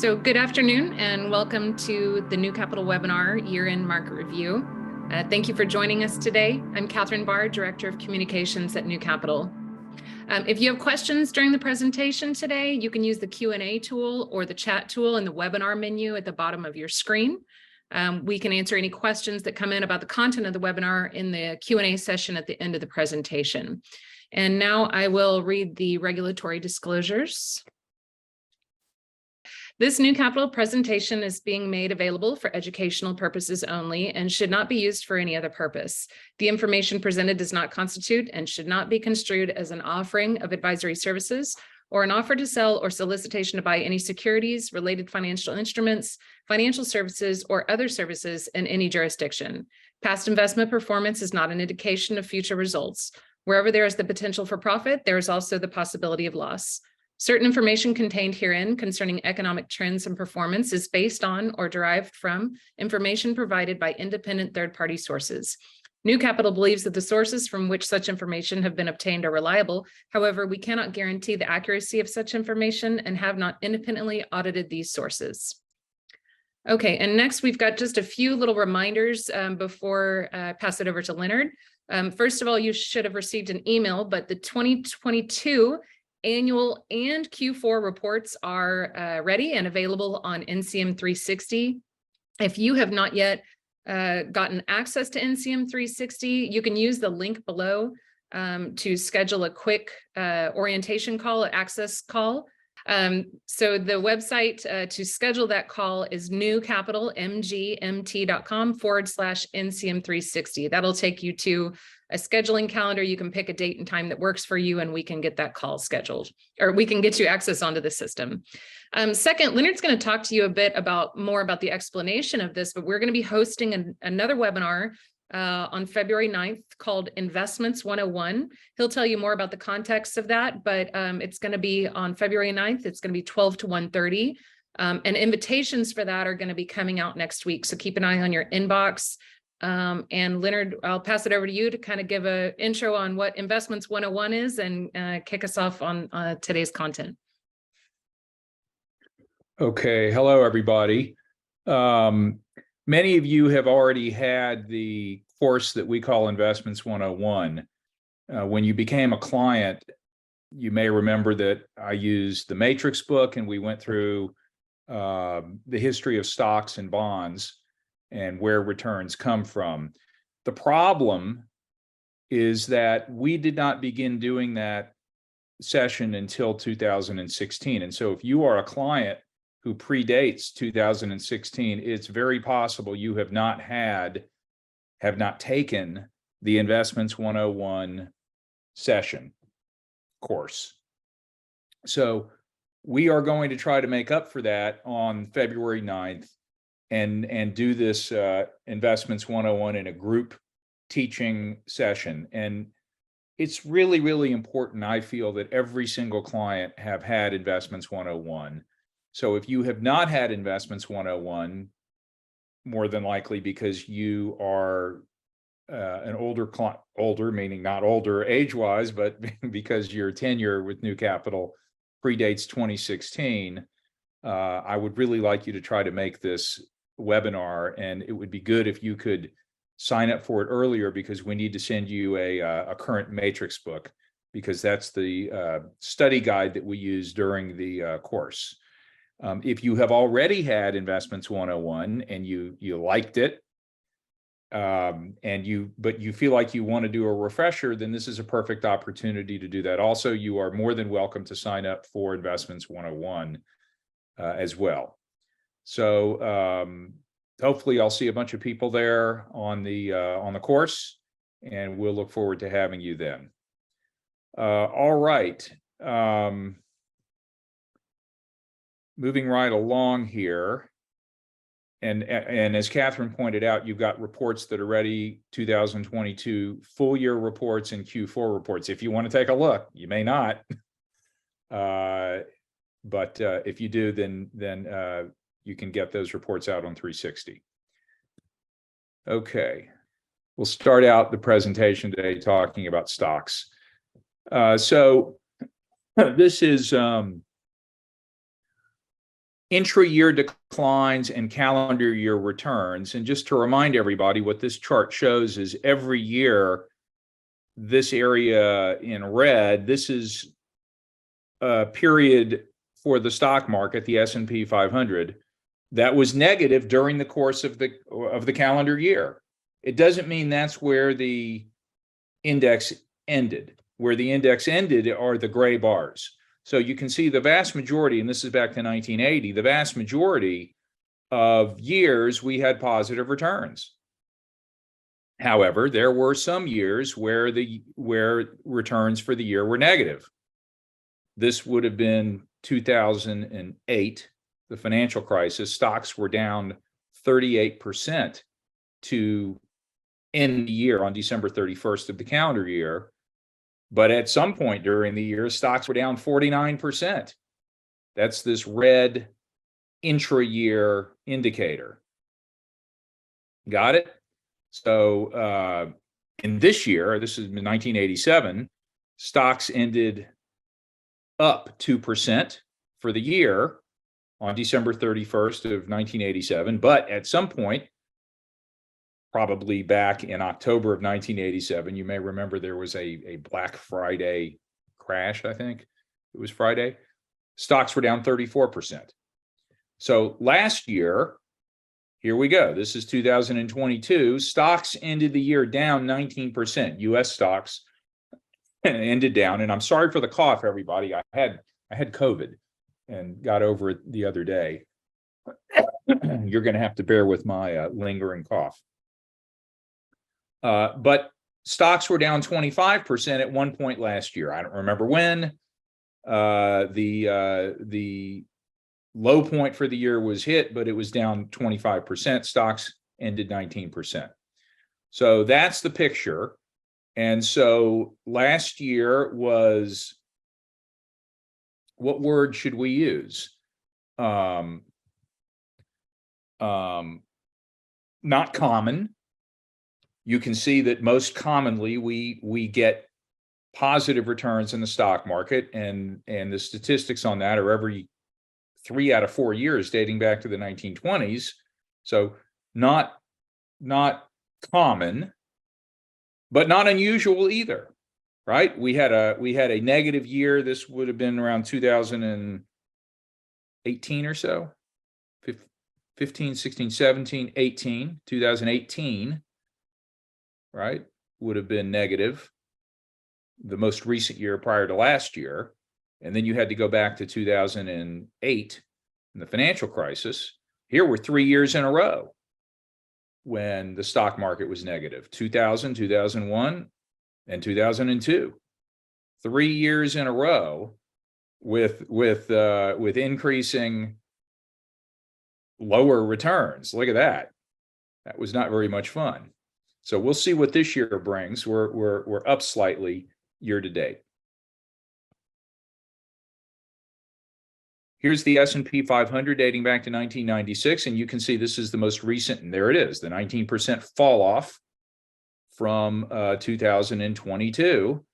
So good afternoon and welcome to the New Capital webinar Year-End Market Review. Thank you for joining us today. I'm Catherine Barr, Director of Communications at New Capital. If you have questions during the presentation today, you can use the Q&A tool or the chat tool in the webinar menu at the bottom of your screen. We can answer any questions that come in about the content of the webinar in the Q&A session at the end of the presentation. And now I will read the regulatory disclosures. This New Capital presentation is being made available for educational purposes only and should not be used for any other purpose. The information presented does not constitute and should not be construed as an offering of advisory services or an offer to sell or solicitation to buy any securities, related financial instruments, financial services, or other services in any jurisdiction. Past investment performance is not an indication of future results. Wherever there is the potential for profit, there is also the possibility of loss. Certain information contained herein concerning economic trends and performance is based on or derived from information provided by independent third-party sources. New Capital believes that the sources from which such information have been obtained are reliable. However, we cannot guarantee the accuracy of such information and have not independently audited these sources. Okay, and next we've got just a few little reminders before I pass it over to Leonard. First of all, you should have received an email, but the 2022 annual and Q4 reports are ready and available on NCM 360. If you have not yet gotten access to NCM 360, you can use the link below to schedule a quick orientation call, access call. So the website to schedule that call is newcapitalmgmt.com/NCM 360. That'll take you to a scheduling calendar. You can pick a date and time that works for you, and we can get that call scheduled, or we can get you access onto the system. Second, Leonard's going to talk to you a bit more about the explanation of this, but we're going to be hosting another webinar on February 9th called Investments 101. He'll tell you more about the context of that, but it's going to be on February 9th. It's going to be 12 to 1:30. And invitations for that are going to be coming out next week. So keep an eye on your inbox. And Leonard, I'll pass it over to you to kind of give an intro on what Investments 101 is and kick us off on today's content. Okay, hello everybody. Many of you have already had the course that we call Investments 101. When you became a client, you may remember that I used the Matrix book and we went through the history of stocks and bonds and where returns come from. The problem is that we did not begin doing that session until 2016. And so if you are a client who predates 2016, it's very possible you have not taken the Investments 101 session course. So we are going to try to make up for that on February 9th and do this Investments 101 in a group teaching session. And it's really, really important, I feel, that every single client have had Investments 101. So if you have not had Investments 101, more than likely because you are an older meaning not older age-wise, but because your tenure with New Capital predates 2016, I would really like you to try to make this webinar, and it would be good if you could sign up for it earlier, because we need to send you a current Matrix book, because that's the study guide that we use during the course. If you have already had Investments 101 and you liked it, but you feel like you want to do a refresher, then this is a perfect opportunity to do that. Also, you are more than welcome to sign up for Investments 101 as well. So hopefully I'll see a bunch of people there on the course, and we'll look forward to having you then. All right. Moving right along here, and as Catherine pointed out, you've got reports that are ready, 2022 full year reports and Q4 reports. If you want to take a look, you may not, but if you do, then you can get those reports out on 360. Okay, we'll start out the presentation today talking about stocks. So this is intra-year declines and calendar year returns. And just to remind everybody, what this chart shows is every year, this area in red, this is a period for the stock market, the S&P 500, that was negative during the course of the calendar year. It doesn't mean that's where the index ended. Where the index ended are the gray bars. So you can see the vast majority, and this is back to 1980, the vast majority of years we had positive returns. However, there were some years where returns for the year were negative. This would have been 2008, the financial crisis. Stocks were down 38% to end the year on December 31st of the calendar year. But at some point during the year, stocks were down 49%. That's this red intra-year indicator. Got it? So in this year, this is 1987, stocks ended up 2% for the year on December 31st of 1987. But at some point, probably back in October of 1987, you may remember there was a Black Friday crash, I think it was Friday. Stocks were down 34%. So last year, here we go. This is 2022. Stocks ended the year down 19%. US stocks ended down. And I'm sorry for the cough, everybody. I had COVID and got over it the other day. You're going to have to bear with my lingering cough. But stocks were down 25% at one point last year. I don't remember when. The low point for the year was hit, but it was down 25%. Stocks ended 19%. So that's the picture. And so last year was, what word should we use? Not common. You can see that most commonly we get positive returns in the stock market, and the statistics on that are every 3 out of 4 years dating back to the 1920s. So not common, but not unusual either, right? We had a negative year. This would have been around 2018 or so, 15, 16, 17, 18, 2018. Right, would have been negative, the most recent year prior to last year. And then you had to go back to 2008 in the financial crisis. Here were 3 years in a row when the stock market was negative: 2000, 2001, and 2002. 3 years in a row with increasing lower returns. Look at that. That was not very much fun. So we'll see what this year brings. We're up slightly year to date. Here's the S&P 500 dating back to 1996, and you can see this is the most recent, and there it is, the 19% fall off from 2022.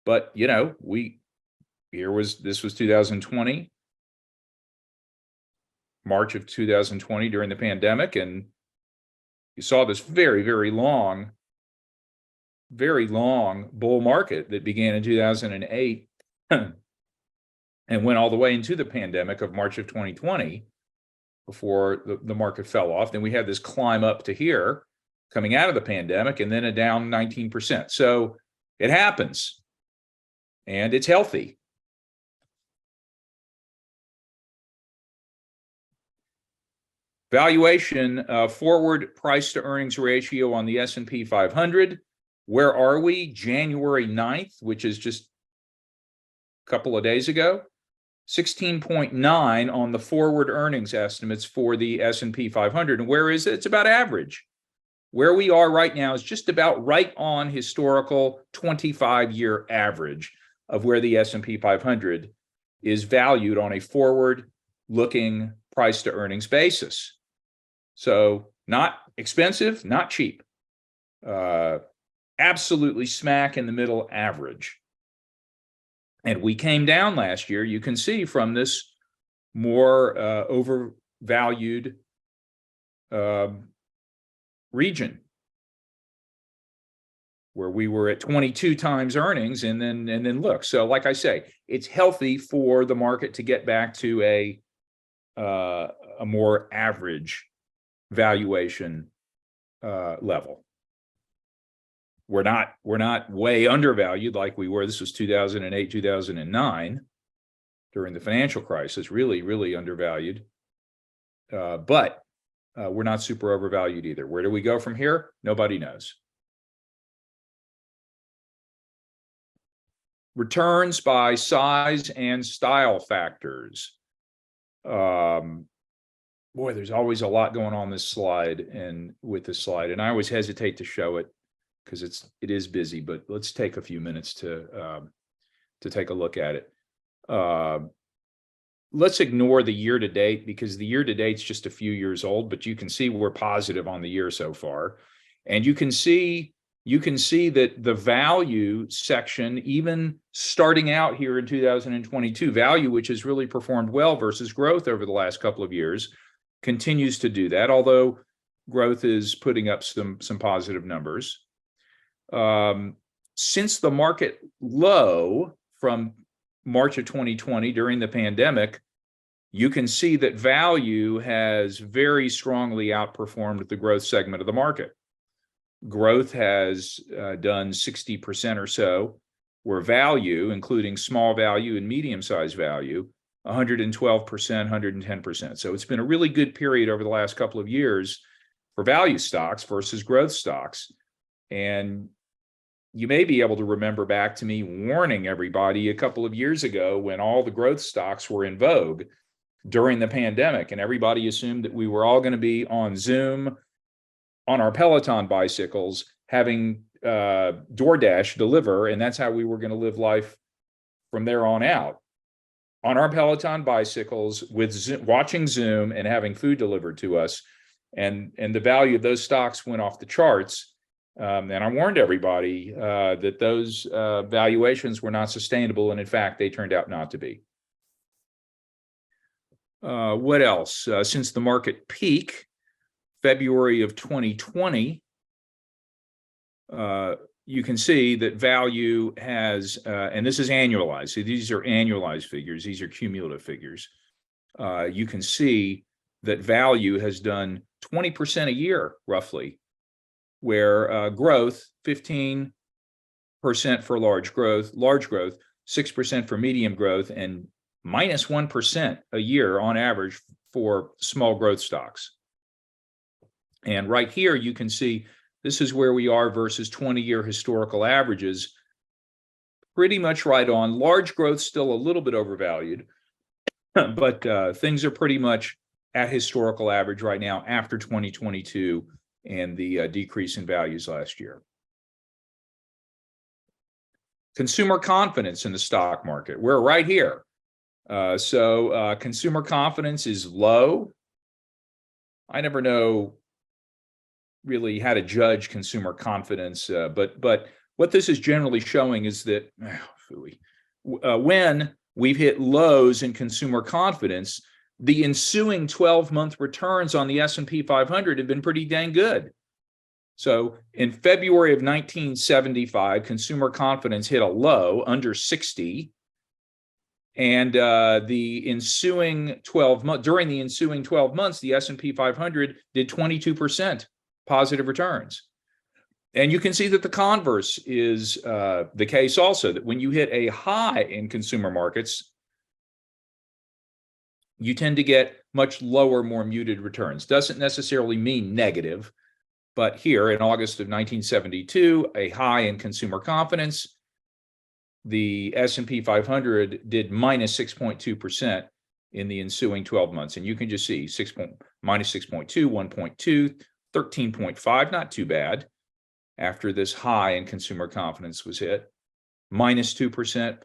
But you know, this was 2020, March of 2020 during the pandemic, and you saw this very, very long bull market that began in 2008 and went all the way into the pandemic of March of 2020 before the market fell off. Then we had this climb up to here coming out of the pandemic, and then a down 19%. So it happens, and it's healthy. Valuation, forward price to earnings ratio on the S&P 500. Where are we? January 9th, which is just a couple of days ago. 16.9 on the forward earnings estimates for the S&P 500. And where is it? It's about average. Where we are right now is just about right on historical 25-year average of where the S&P 500 is valued on a forward-looking price to earnings basis. So not expensive, not cheap. Absolutely smack in the middle average. And we came down last year, you can see from this more overvalued region, where we were at 22 times earnings, and then look. So like I say, it's healthy for the market to get back to a more average valuation level. We're not way undervalued like we were. This was 2008, 2009 during the financial crisis, really undervalued. But we're not super overvalued either. Where do we go from here? Nobody knows. Returns by size and style factors. Boy, there's always a lot going on this slide and I always hesitate to show it because it is busy, but let's take a few minutes to take a look at it. Let's ignore the year to date, because the year to date's just a few years old, but you can see we're positive on the year so far. And you can see that the value section, even starting out here in 2022, value, which has really performed well versus growth over the last couple of years, continues to do that, although growth is putting up some positive numbers. Since the market low from March of 2020 during the pandemic, you can see that value has very strongly outperformed the growth segment of the market. Growth has done 60% or so, where value, including small value and medium-sized value, 112%, 110%. So it's been a really good period over the last couple of years for value stocks versus growth stocks. And you may be able to remember back to me warning everybody a couple of years ago when all the growth stocks were in vogue during the pandemic, and everybody assumed that we were all going to be on Zoom, on our Peloton bicycles, having DoorDash deliver, and that's how we were going to live life from there on out. On our Peloton bicycles, with Zoom, watching Zoom and having food delivered to us, and the value of those stocks went off the charts. And I warned everybody that those valuations were not sustainable, and in fact, they turned out not to be. What else? Since the market peak, February of 2020, you can see that value has, and this is annualized. So these are annualized figures. These are cumulative figures. You can see that value has done 20% a year, roughly, where growth, 15% for large growth, 6% for medium growth, and minus 1% a year on average for small growth stocks. And right here, you can see this is where we are versus 20-year historical averages. Pretty much right on. Large growth still a little bit overvalued, but things are pretty much at historical average right now after 2022 and the decrease in values last year. Consumer confidence in the stock market. We're right here. So consumer confidence is low. I never know really how to judge consumer confidence, but what this is generally showing is that when we've hit lows in consumer confidence, the ensuing 12-month returns on the S&P 500 have been pretty dang good. So in February of 1975, consumer confidence hit a low under 60. And during the ensuing 12 months, the S&P 500 did 22% positive returns. And you can see that the converse is the case also, that when you hit a high in consumer markets, you tend to get much lower, more muted returns. Doesn't necessarily mean negative, but here in August of 1972, a high in consumer confidence, the S&P 500 did minus 6.2% in the ensuing 12 months. And you can just see minus 6.2, 1.2, 13.5, not too bad after this high in consumer confidence was hit, minus 2%.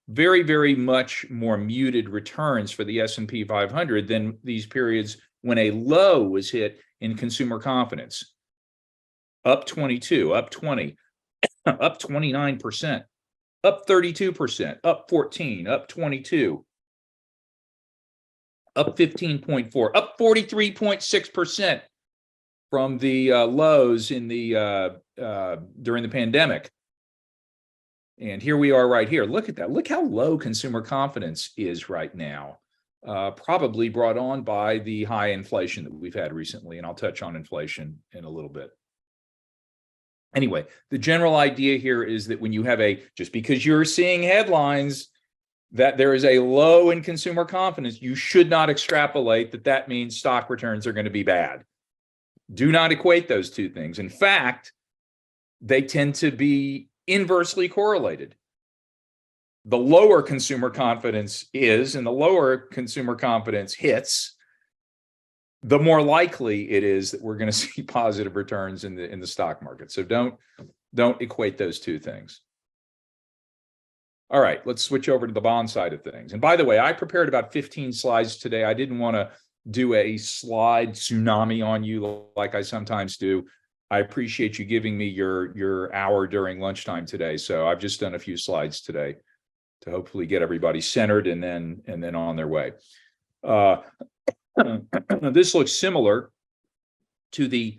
Very, very much more muted returns for the S&P 500 than these periods when a low was hit in consumer confidence. Up 22, up 20, up 29%, up 32%, up 14, up 22. up 15.4, up 43.6% from the lows in the during the pandemic. And here we are right here. Look at that. Look how low consumer confidence is right now. Probably brought on by the high inflation that we've had recently. And I'll touch on inflation in a little bit. Anyway, the general idea here is that when you have just because you're seeing headlines that there is a low in consumer confidence, you should not extrapolate that means stock returns are going to be bad. Do not equate those two things. In fact, they tend to be inversely correlated. The lower consumer confidence is, and the lower consumer confidence hits, the more likely it is that we're going to see positive returns in the stock market. So don't equate those two things. All right, let's switch over to the bond side of things. And by the way, I prepared about 15 slides today. I didn't want to do a slide tsunami on you like I sometimes do. I appreciate you giving me your hour during lunchtime today. So I've just done a few slides today to hopefully get everybody centered and then on their way. This looks similar to the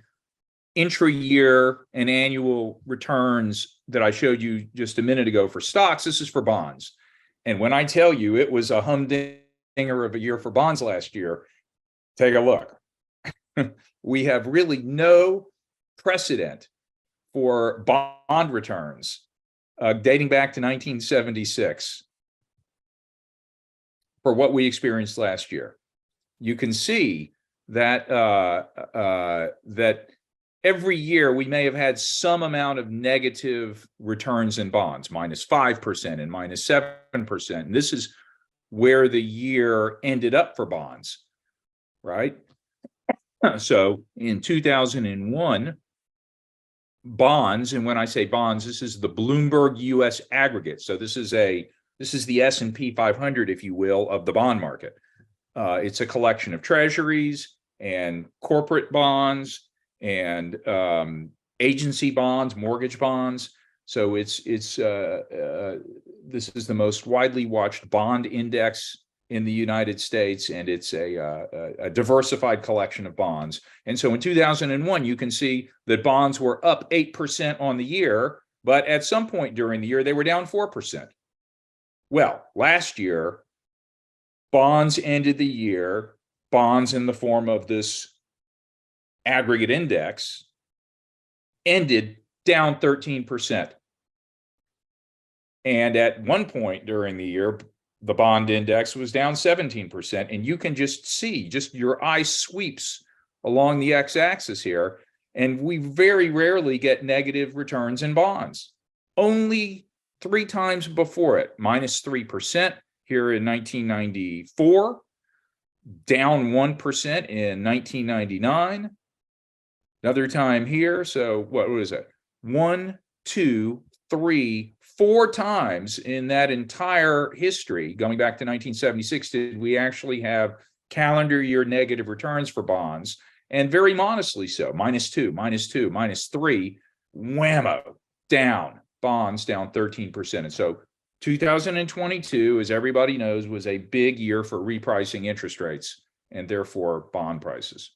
intra-year and annual returns that I showed you just a minute ago for stocks. This is for bonds. And when I tell you it was a humdinger of a year for bonds last year, take a look. We have really no precedent for bond returns dating back to 1976 for what we experienced last year. You can see that that every year we may have had some amount of negative returns in bonds, -5% and -7%. And this is where the year ended up for bonds, right? So in 2001, bonds, and when I say bonds, this is the Bloomberg US aggregate. So this is the S&P 500, if you will, of the bond market. It's a collection of treasuries and corporate bonds and agency bonds, mortgage bonds. So this is the most widely watched bond index in the United States, and it's a diversified collection of bonds. And so in 2001, you can see that bonds were up 8% on the year, but at some point during the year, they were down 4%. Well, last year, bonds ended the year, bonds in the form of this aggregate index, ended down 13%. And at one point during the year, the bond index was down 17%. And you can just see, your eye sweeps along the x-axis here, and we very rarely get negative returns in bonds. Only 3 times before it, -3% here in 1994, down 1% in 1999, another time here. So what was it? 1, 2, 3, 4 times in that entire history, going back to 1976, did we actually have calendar year negative returns for bonds, and very modestly so, -2, -2, -3, whammo, down, bonds down 13%. And so 2022, as everybody knows, was a big year for repricing interest rates and therefore bond prices.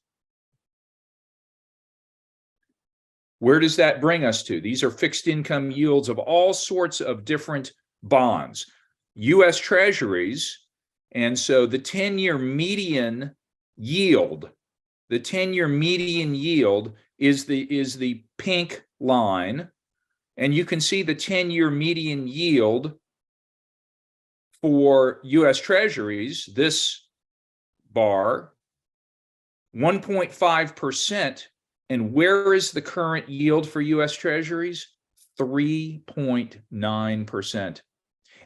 Where does that bring us to? These are fixed income yields of all sorts of different bonds. U.S. Treasuries, and so the 10-year median yield, is the pink line, and you can see the 10-year median yield for U.S. Treasuries, this bar, 1.5%. And where is the current yield for U.S. Treasuries? 3.9%.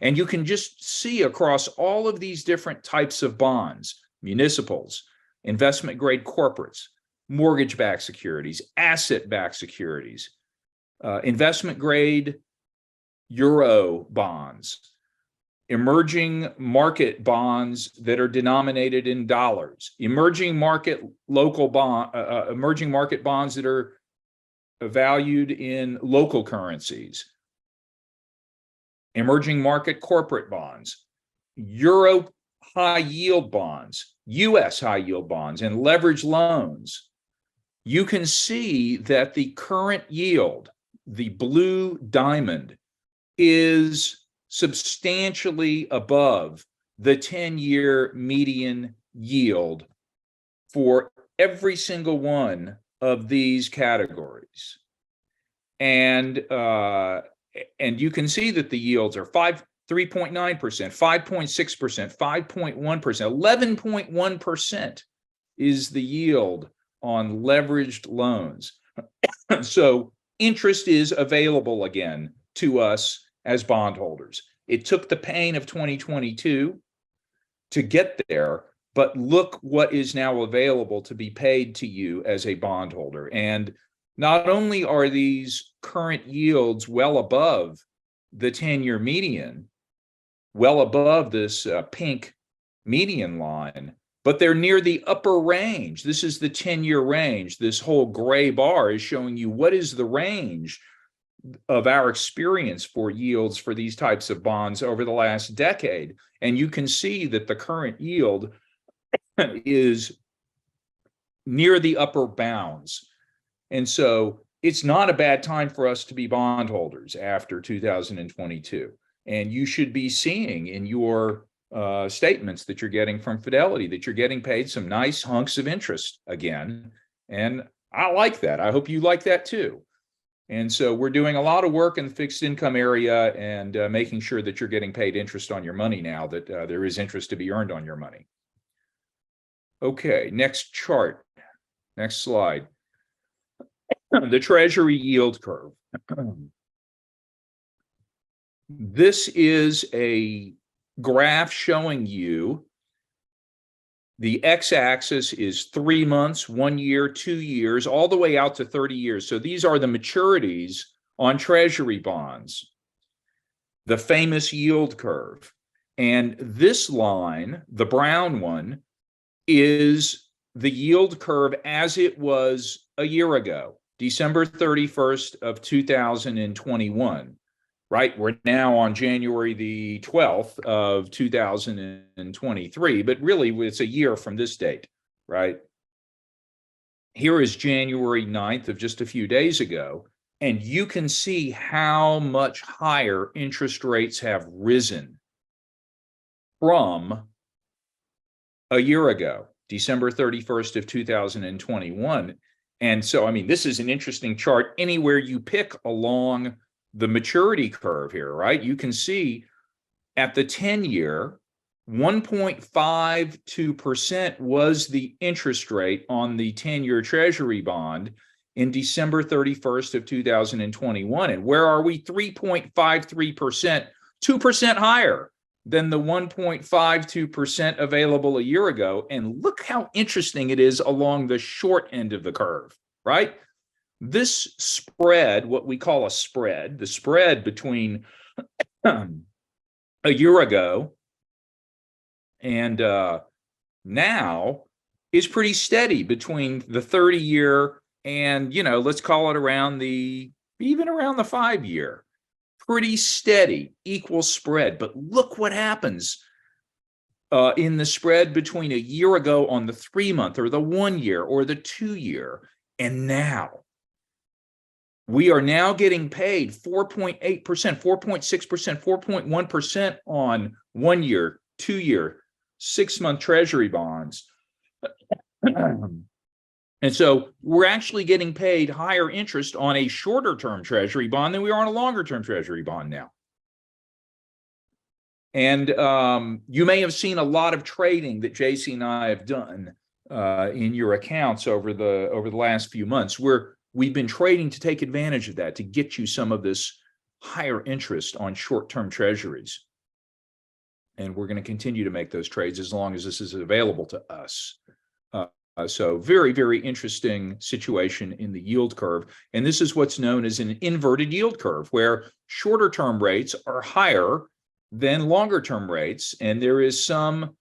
And you can just see across all of these different types of bonds, municipals, investment-grade corporates, mortgage-backed securities, asset-backed securities, investment-grade euro bonds, emerging market bonds that are denominated in dollars, emerging market bonds that are valued in local currencies, emerging market corporate bonds, euro high yield bonds, US high yield bonds, and leverage loans, you can see that the current yield, the blue diamond, is substantially above the 10-year median yield for every single one of these categories. And you can see that the yields are 3.9%, 5.6%, 5.1%, 11.1% is the yield on leveraged loans. So interest is available again to us as bondholders. It took the pain of 2022 to get there, but look what is now available to be paid to you as a bondholder. And not only are these current yields well above the 10-year median, well above this pink median line, but they're near the upper range. This is the 10-year range. This whole gray bar is showing you what is the range of our experience for yields for these types of bonds over the last decade. And you can see that the current yield is near the upper bounds. And so it's not a bad time for us to be bondholders after 2022. And you should be seeing in your statements that you're getting from Fidelity that you're getting paid some nice hunks of interest again. And I like that. I hope you like that too. And so we're doing a lot of work in the fixed income area and making sure that you're getting paid interest on your money now that there is interest to be earned on your money. Okay, next chart, next slide. The Treasury yield curve. This is a graph showing you the x-axis is 3 months, 1 year, 2 years, all the way out to 30 years. So these are the maturities on Treasury bonds, the famous yield curve. And this line, the brown one, is the yield curve as it was a year ago, December 31st of 2021. Right, we're now on January the 12th of 2023, but really it's a year from this date, right? Here is January 9th of just a few days ago, and you can see how much higher interest rates have risen from a year ago, December 31st of 2021. And so, I mean, this is an interesting chart anywhere you pick along the maturity curve here, right? You can see at the 10-year, 1.52% was the interest rate on the 10-year Treasury bond in December 31st of 2021. And where are we? 3.53%, 2% higher than the 1.52% available a year ago. And look how interesting it is along the short end of the curve, right? This spread, what we call a spread, the spread between a year ago and now is pretty steady between the 30-year and, you know, let's call it even around the 5-year. Pretty steady, equal spread. But look what happens in the spread between a year ago on the 3-month or the 1 year or the 2-year and now. We are now getting paid 4.8%, 4.6%, 4.1% on 1 year, 2 year, 6-month Treasury bonds. And so we're actually getting paid higher interest on a shorter term Treasury bond than we are on a longer term Treasury bond now. And you may have seen a lot of trading that JC and I have done in your accounts over the last few months. We've been trading to take advantage of that, to get you some of this higher interest on short-term treasuries. And we're going to continue to make those trades as long as this is available to us. So very, very interesting situation in the yield curve. And this is what's known as an inverted yield curve, where shorter-term rates are higher than longer-term rates. And there is some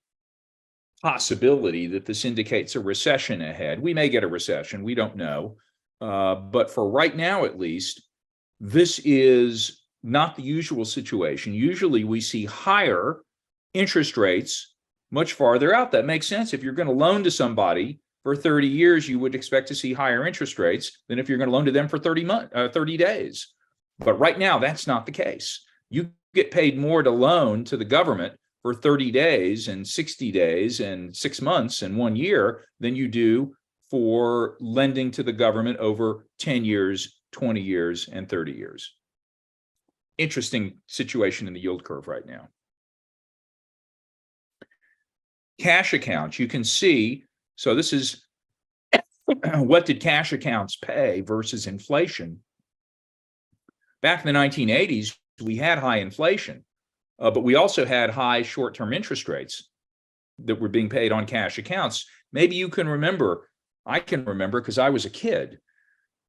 possibility that this indicates a recession ahead. We may get a recession. We don't know. But for right now, at least, this is not the usual situation. Usually we see higher interest rates much farther out. That makes sense. If you're going to loan to somebody for 30 years, you would expect to see higher interest rates than if you're going to loan to them for 30 days. But right now, that's not the case. You get paid more to loan to the government for 30 days and 60 days and 6 months and 1 year than you do for lending to the government over 10 years, 20 years, and 30 years. Interesting situation in the yield curve right now. Cash accounts, you can see, so this is what did cash accounts pay versus inflation. Back in the 1980s, we had high inflation, but we also had high short-term interest rates that were being paid on cash accounts. Maybe you can remember, I can remember because I was a kid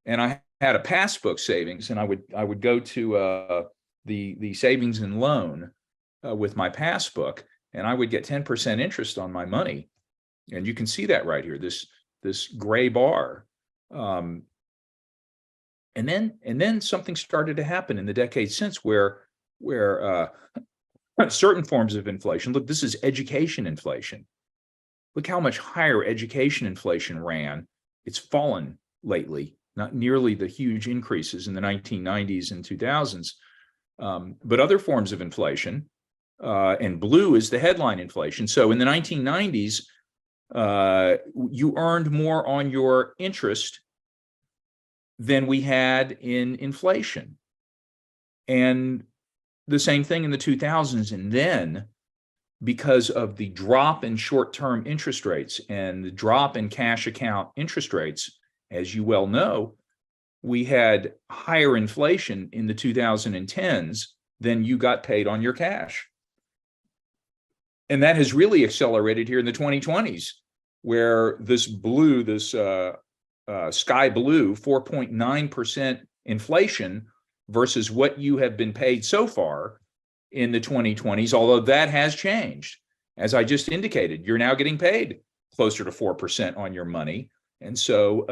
and I had a passbook savings, and I would go to the savings and loan with my passbook, and I would get 10% interest on my money. And you can see that right here, this gray bar. And then something started to happen in the decades since where certain forms of inflation, look, this is education inflation. Look how much higher education inflation ran. It's fallen lately, not nearly the huge increases in the 1990s and 2000s. But other forms of inflation, and blue is the headline inflation. So in the 1990s, you earned more on your interest than we had in inflation. And the same thing in the 2000s. And then because of the drop in short-term interest rates and the drop in cash account interest rates, as you well know, we had higher inflation in the 2010s than you got paid on your cash. And that has really accelerated here in the 2020s, where this blue, this sky blue, 4.9% inflation versus what you have been paid so far in the 2020s, although that has changed. As I just indicated, you're now getting paid closer to 4% on your money. And so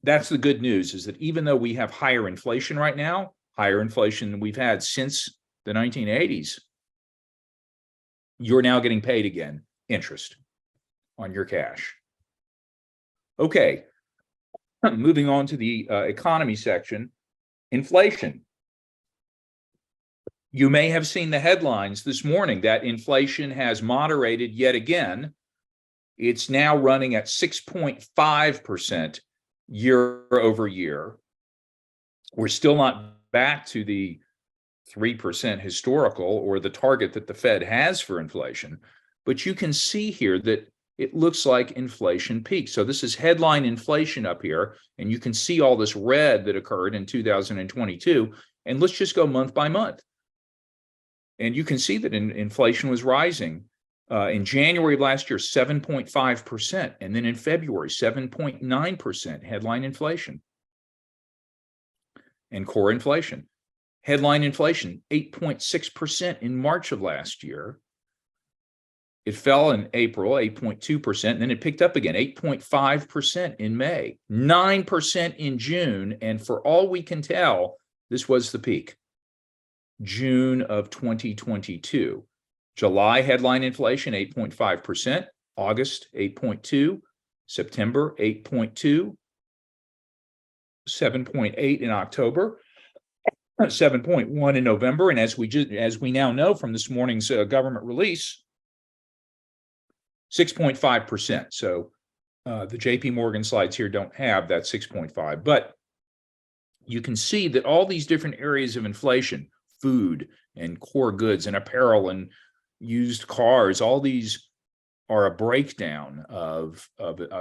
that's the good news, is that even though we have higher inflation right now, higher inflation than we've had since the 1980s, you're now getting paid again interest on your cash. Okay, moving on to the economy section, inflation. You may have seen the headlines this morning that inflation has moderated yet again. It's now running at 6.5% year over year. We're still not back to the 3% historical or the target that the Fed has for inflation, but you can see here that it looks like inflation peaked. So this is headline inflation up here, and you can see all this red that occurred in 2022. And let's just go month by month. And you can see that inflation was rising. In January of last year, 7.5%, and then in February, 7.9% headline inflation. And core inflation. Headline inflation, 8.6% in March of last year. It fell in April, 8.2%, and then it picked up again, 8.5% in May, 9% in June, and for all we can tell, this was the peak. June of 2022. July headline inflation, 8.5%, August, 8.2%, September, 8.2%, 7.8% in October, 7.1% in November, and as we now know from this morning's government release, 6.5%. So the JP Morgan slides here don't have that 6.5, but you can see that all these different areas of inflation, food and core goods and apparel and used cars, all these are a breakdown of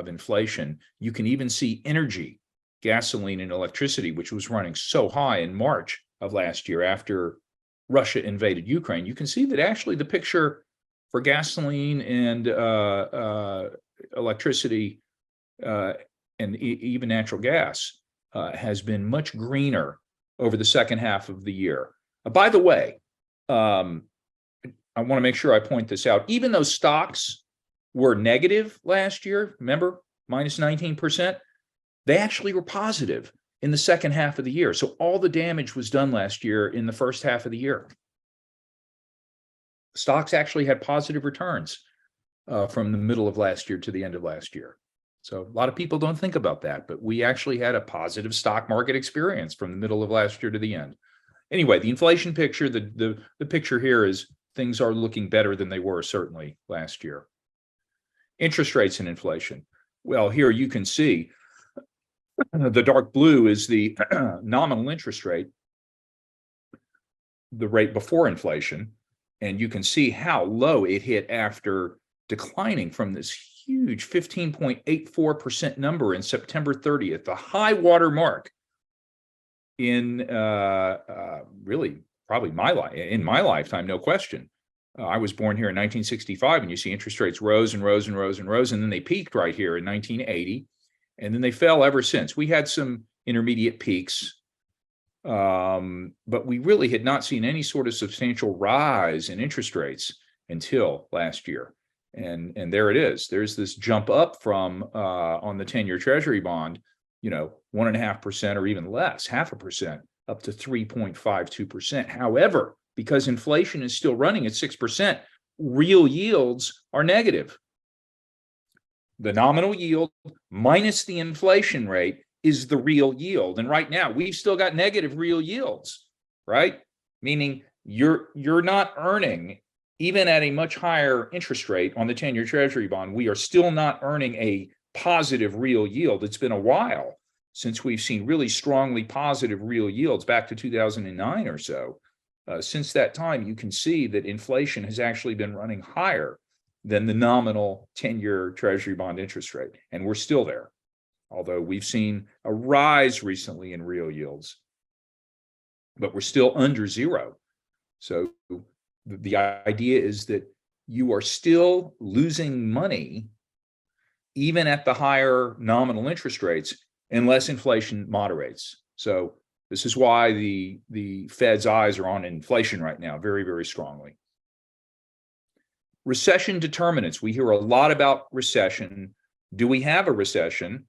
inflation. You can even see energy, gasoline and electricity, which was running so high in March of last year after Russia invaded Ukraine. You can see that actually the picture for gasoline and electricity and even natural gas has been much greener over the second half of the year. By the way, I want to make sure I point this out. Even though stocks were negative last year, remember, minus 19%, they actually were positive in the second half of the year. So all the damage was done last year in the first half of the year. Stocks actually had positive returns. from the middle of last year to the end of last year. So a lot of people don't think about that, but we actually had a positive stock market experience from the middle of last year to the end. Anyway, the inflation picture, the picture here is things are looking better than they were certainly last year. Interest rates and inflation. Well, here you can see the dark blue is the nominal interest rate, the rate before inflation, and you can see how low it hit after declining from this huge 15.84% number in September 30th, the high water mark in really probably my lifetime, no question. I was born here in 1965, and you see interest rates rose and rose and rose and rose, and then they peaked right here in 1980, and then they fell ever since. We had some intermediate peaks, but we really had not seen any sort of substantial rise in interest rates until last year. And there it is. There's this jump up from on the 10-year Treasury bond, 1.5% or even less, 0.5%, up to 3.52%. However, because inflation is still running at 6%, real yields are negative. The nominal yield minus the inflation rate is the real yield. And right now, we've still got negative real yields, right? Meaning you're not earning, even at a much higher interest rate on the 10-year Treasury bond, we are still not earning a positive real yield. It's been a while since we've seen really strongly positive real yields, back to 2009 or so. Since that time, you can see that inflation has actually been running higher than the nominal 10-year Treasury bond interest rate. And we're still there, although we've seen a rise recently in real yields, but we're still under zero. So the idea is that you are still losing money even at the higher nominal interest rates unless inflation moderates. So this is why the Fed's eyes are on inflation right now, very, very strongly. Recession determinants. We hear a lot about recession. Do we have a recession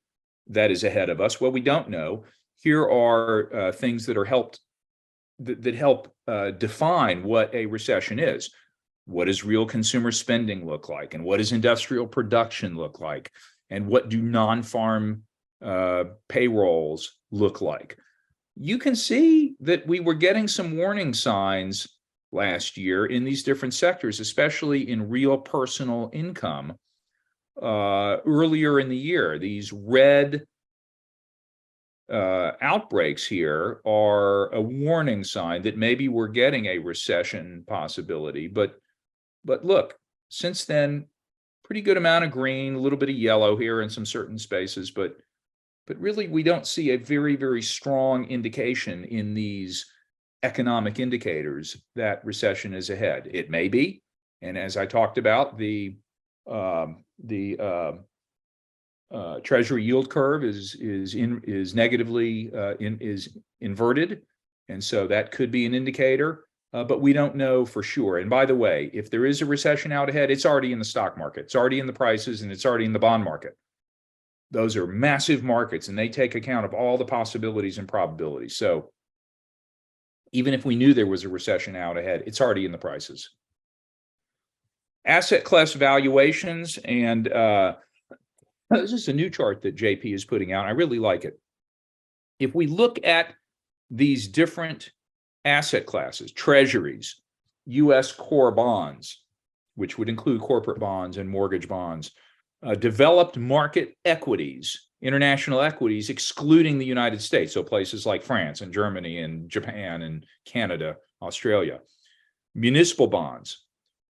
that is ahead of us? Well, we don't know. Here are things that help define what a recession is. What does real consumer spending look like? And what does industrial production look like? And what do non-farm payrolls look like? You can see that we were getting some warning signs last year in these different sectors, especially in real personal income earlier in the year. These red outbreaks here are a warning sign that maybe we're getting a recession possibility. But look, since then, pretty good amount of green, a little bit of yellow here in some certain spaces, but really we don't see a very, very strong indication in these economic indicators that recession is ahead. It may be, and as I talked about, the Treasury yield curve is negatively inverted, and so that could be an indicator. But we don't know for sure. And by the way, if there is a recession out ahead, it's already in the stock market, it's already in the prices, and it's already in the bond market. Those are massive markets, and they take account of all the possibilities and probabilities. So even if we knew there was a recession out ahead, it's already in the prices. Asset class valuations, and this is a new chart that JP is putting out. I really like it. If we look at these different asset classes, treasuries, U.S. core bonds, which would include corporate bonds and mortgage bonds, developed market equities, international equities, excluding the United States, so places like France and Germany and Japan and Canada, Australia, municipal bonds,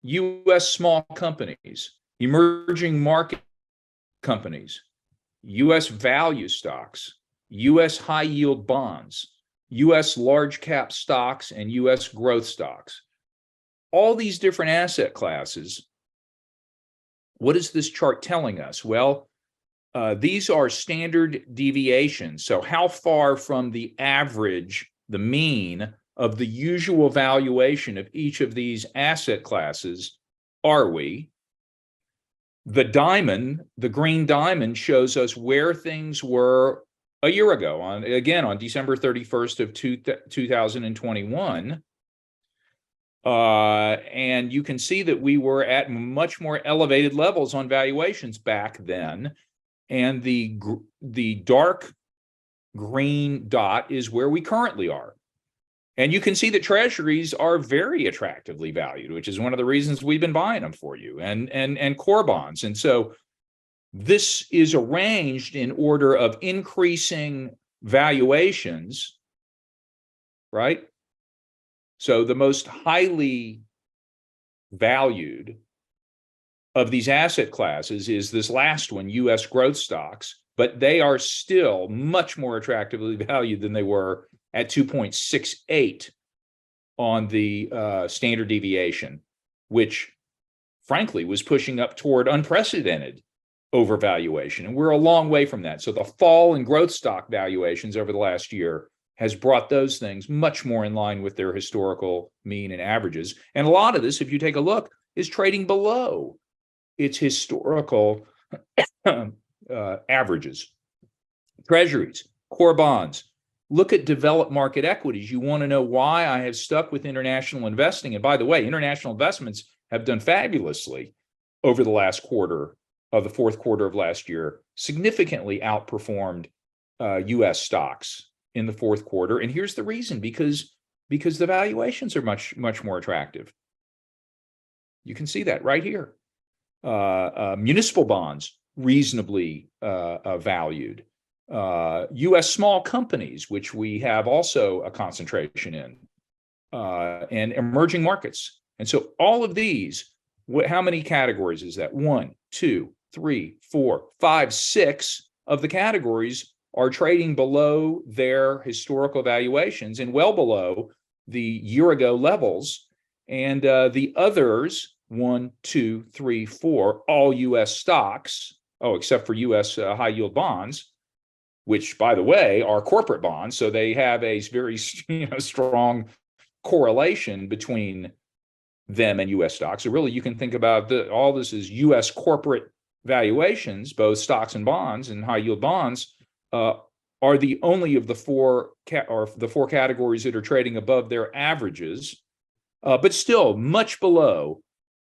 U.S. small companies, emerging market companies, U.S. value stocks, U.S. high yield bonds, U.S. large cap stocks, and U.S. growth stocks. All these different asset classes. What is this chart telling us? Well, these are standard deviations. So how far from the average, the mean of the usual valuation of each of these asset classes are we? The diamond, the green diamond, shows us where things were a year ago, on December 31st of 2021. And you can see that we were at much more elevated levels on valuations back then. And the dark green dot is where we currently are. And you can see that treasuries are very attractively valued, which is one of the reasons we've been buying them for you, and core bonds. And so this is arranged in order of increasing valuations, right? So the most highly valued of these asset classes is this last one, U.S. growth stocks, but they are still much more attractively valued than they were at 2.68 on the standard deviation, which frankly was pushing up toward unprecedented overvaluation. And we're a long way from that. So the fall in growth stock valuations over the last year has brought those things much more in line with their historical mean and averages. And a lot of this, if you take a look, is trading below its historical averages. Treasuries, core bonds. Look at developed market equities. You want to know why I have stuck with international investing. And by the way, international investments have done fabulously over the last quarter of the fourth quarter of last year, significantly outperformed U.S. stocks in the fourth quarter. And here's the reason, because the valuations are much more attractive. You can see that right here. Municipal bonds, reasonably valued. U.S. small companies, which we have also a concentration in, and emerging markets. And so all of these, how many categories is that? 1, 2, 3, 4, 5, 6 of the categories are trading below their historical valuations and well below the year ago levels. And the others, 1, 2, 3, 4, all U.S. stocks, except for U.S. high yield bonds, which, by the way, are corporate bonds. So they have a very strong correlation between them and U.S. stocks. So really, you can think about all this is U.S. corporate valuations, both stocks and bonds and high yield bonds, are the only of the four categories that are trading above their averages, but still much below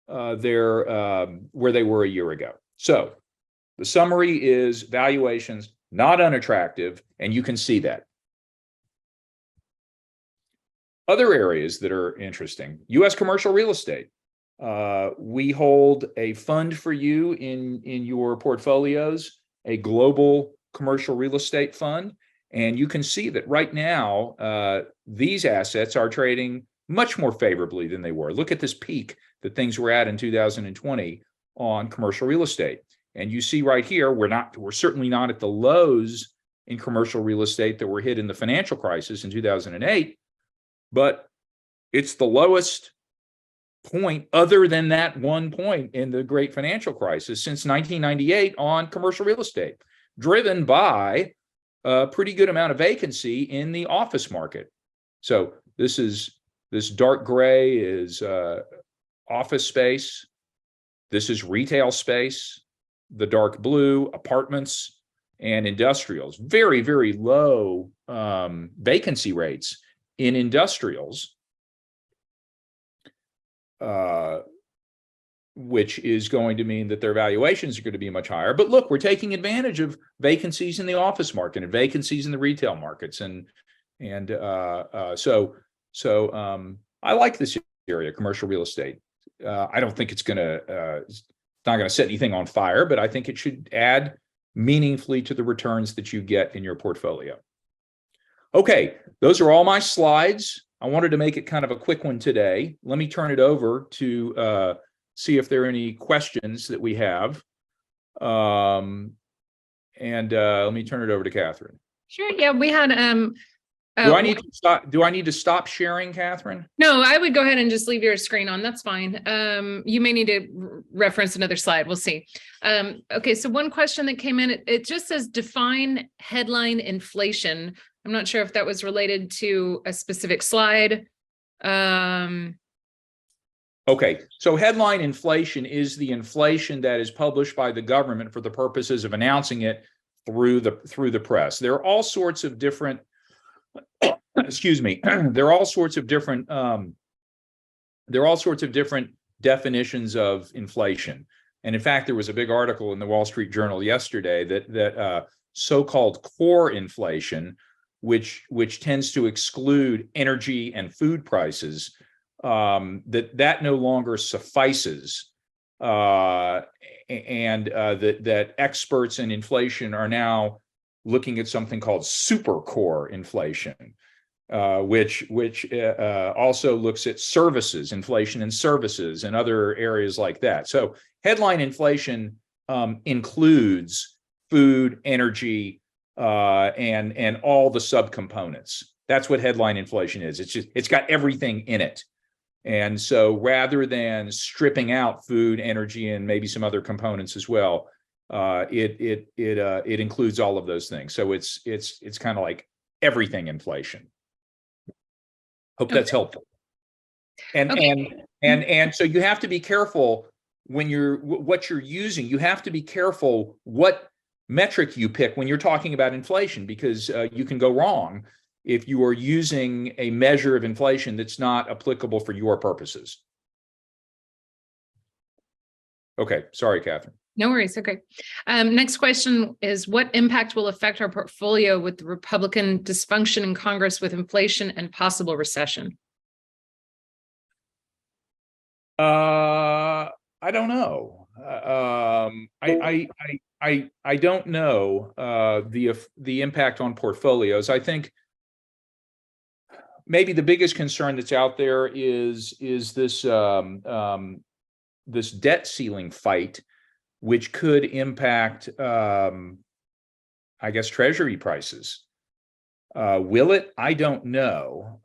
their where they were a year ago. So the summary is valuations not unattractive, and you can see that. Other areas that are interesting, U.S. commercial real estate. We hold a fund for you in your portfolios, a global commercial real estate fund. And you can see that right now, these assets are trading much more favorably than they were. Look at this peak that things were at in 2020 on commercial real estate. And you see right here, we're certainly not at the lows in commercial real estate that were hit in the financial crisis in 2008, but it's the lowest point other than that one point in the great financial crisis since 1998 on commercial real estate, driven by a pretty good amount of vacancy in the office market. So this dark gray is office space. This is retail space. The dark blue, apartments and industrials. Very, very low vacancy rates in industrials, which is going to mean that their valuations are going to be much higher. But look, we're taking advantage of vacancies in the office market and vacancies in the retail markets, so I like this area, commercial real estate. I don't think it's not going to set anything on fire, but I think it should add meaningfully to the returns that you get in your portfolio. Okay, those are all my slides. I wanted to make it kind of a quick one today. Let me turn it over to see if there are any questions that we have. Let me turn it over to Catherine. Sure. Yeah, we had Do I need to stop sharing, Catherine? No, I would go ahead and just leave your screen on. That's fine. You may need to reference another slide. We'll see. Okay, so one question that came in, it just says define headline inflation. I'm not sure if that was related to a specific slide. Okay, so headline inflation is the inflation that is published by the government for the purposes of announcing it through the press. There are all sorts of different there are all sorts of different there are all sorts of different definitions of inflation. And in fact, there was a big article in the Wall Street Journal yesterday that so-called core inflation, which tends to exclude energy and food prices, that no longer suffices, and that experts in inflation are now looking at something called super core inflation, which also looks at services, inflation in services, and other areas like that. So headline inflation includes food, energy, and all the subcomponents. That's what headline inflation is. It's got everything in it. And so rather than stripping out food, energy, and maybe some other components as well, it includes all of those things. So it's kind of like everything inflation. Hope that's helpful. And so you have to be careful when what you're using. You have to be careful what metric you pick when you're talking about inflation, because you can go wrong if you are using a measure of inflation that's not applicable for your purposes. Okay, sorry, Catherine. No worries. Okay. Next question is, what impact will affect our portfolio with the Republican dysfunction in Congress with inflation and possible recession? I don't know. I don't know the impact on portfolios. I think maybe the biggest concern that's out there is this this debt ceiling fight, which could impact, I guess, Treasury prices. Will it? I don't know.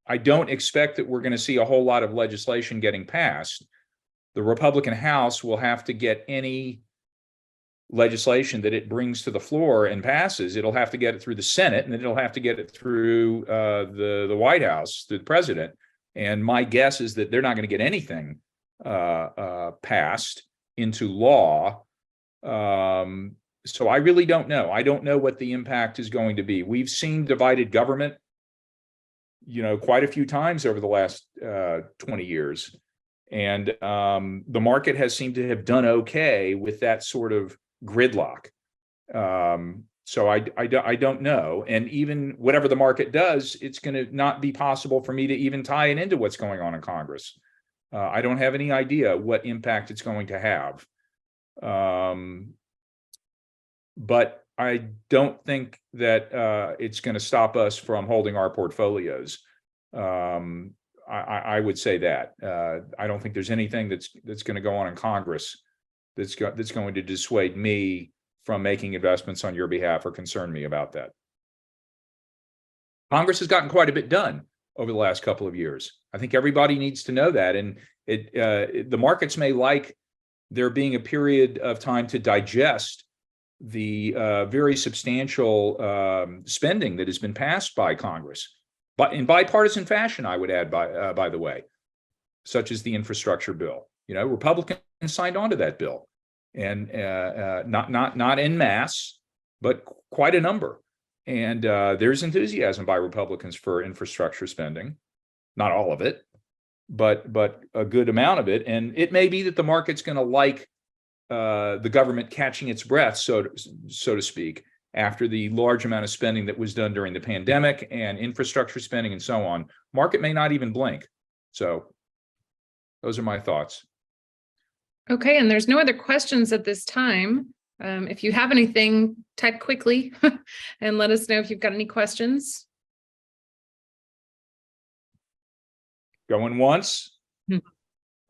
I don't expect that we're going to see a whole lot of legislation getting passed. The Republican House will have to get any legislation that it brings to the floor and passes. It'll have to get it through the Senate, and then it'll have to get it through the White House, through the president. And my guess is that they're not going to get anything passed into law. So I really don't know. I don't know what the impact is going to be. We've seen divided government, quite a few times over the last 20 years. And the market has seemed to have done okay with that sort of gridlock. So I don't know. And even whatever the market does, it's going to not be possible for me to even tie it into what's going on in Congress. I don't have any idea what impact it's going to have. But I don't think that it's going to stop us from holding our portfolios. I would say that. I don't think there's anything that's going to go on in Congress that's going to dissuade me from making investments on your behalf or concern me about that. Congress has gotten quite a bit done over the last couple of years. I think everybody needs to know that. And the markets may like there being a period of time to digest the very substantial spending that has been passed by Congress, but in bipartisan fashion, I would add, by the way, such as the infrastructure bill. Republicans signed on to that bill, and not en masse, but quite a number. And there's enthusiasm by Republicans for infrastructure spending, not all of it, but a good amount of it. And it may be that the market's going to like the government catching its breath, so to speak, after the large amount of spending that was done during the pandemic and infrastructure spending and so on. Market may not even blink. So those are my thoughts. Okay, and there's no other questions at this time. If you have anything, type quickly and let us know if you've got any questions. Going once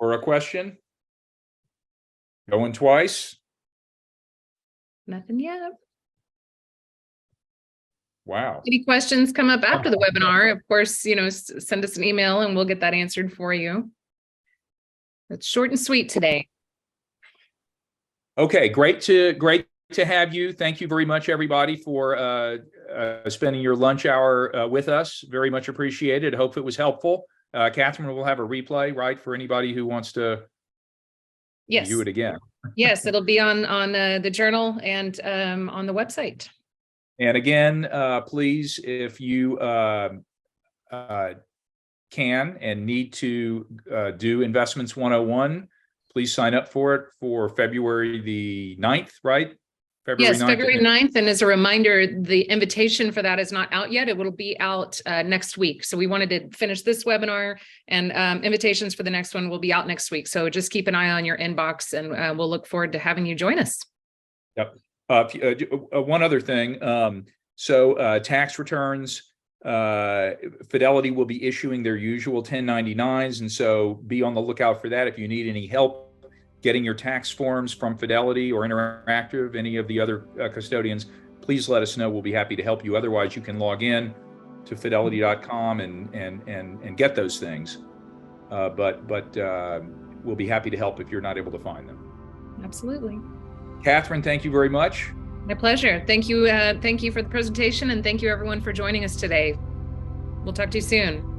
for a question? Going twice? Nothing yet. Wow. Any questions come up after the webinar, of course, send us an email and we'll get that answered for you. It's short and sweet today. Okay, great to have you. Thank you very much, everybody, for spending your lunch hour with us. Very much appreciated. I hope it was helpful. Catherine will have a replay, right, for anybody who wants to view it again. Yes, it'll be on the journal and on the website. And again, please, if you can and need to do Investments 101, please sign up for it for February the 9th, right? Yes, 9th. February 9th. And as a reminder, the invitation for that is not out yet. It will be out next week. So we wanted to finish this webinar, and invitations for the next one will be out next week. So just keep an eye on your inbox, and we'll look forward to having you join us. Yep. One other thing. Tax returns, Fidelity will be issuing their usual 1099s. And so be on the lookout for that. If you need any help getting your tax forms from Fidelity or Interactive, any of the other custodians, please let us know. We'll be happy to help you. Otherwise, you can log in to fidelity.com and get those things. But we'll be happy to help if you're not able to find them. Absolutely. Catherine, thank you very much. My pleasure. Thank you. Thank you for the presentation, and thank you everyone for joining us today. We'll talk to you soon.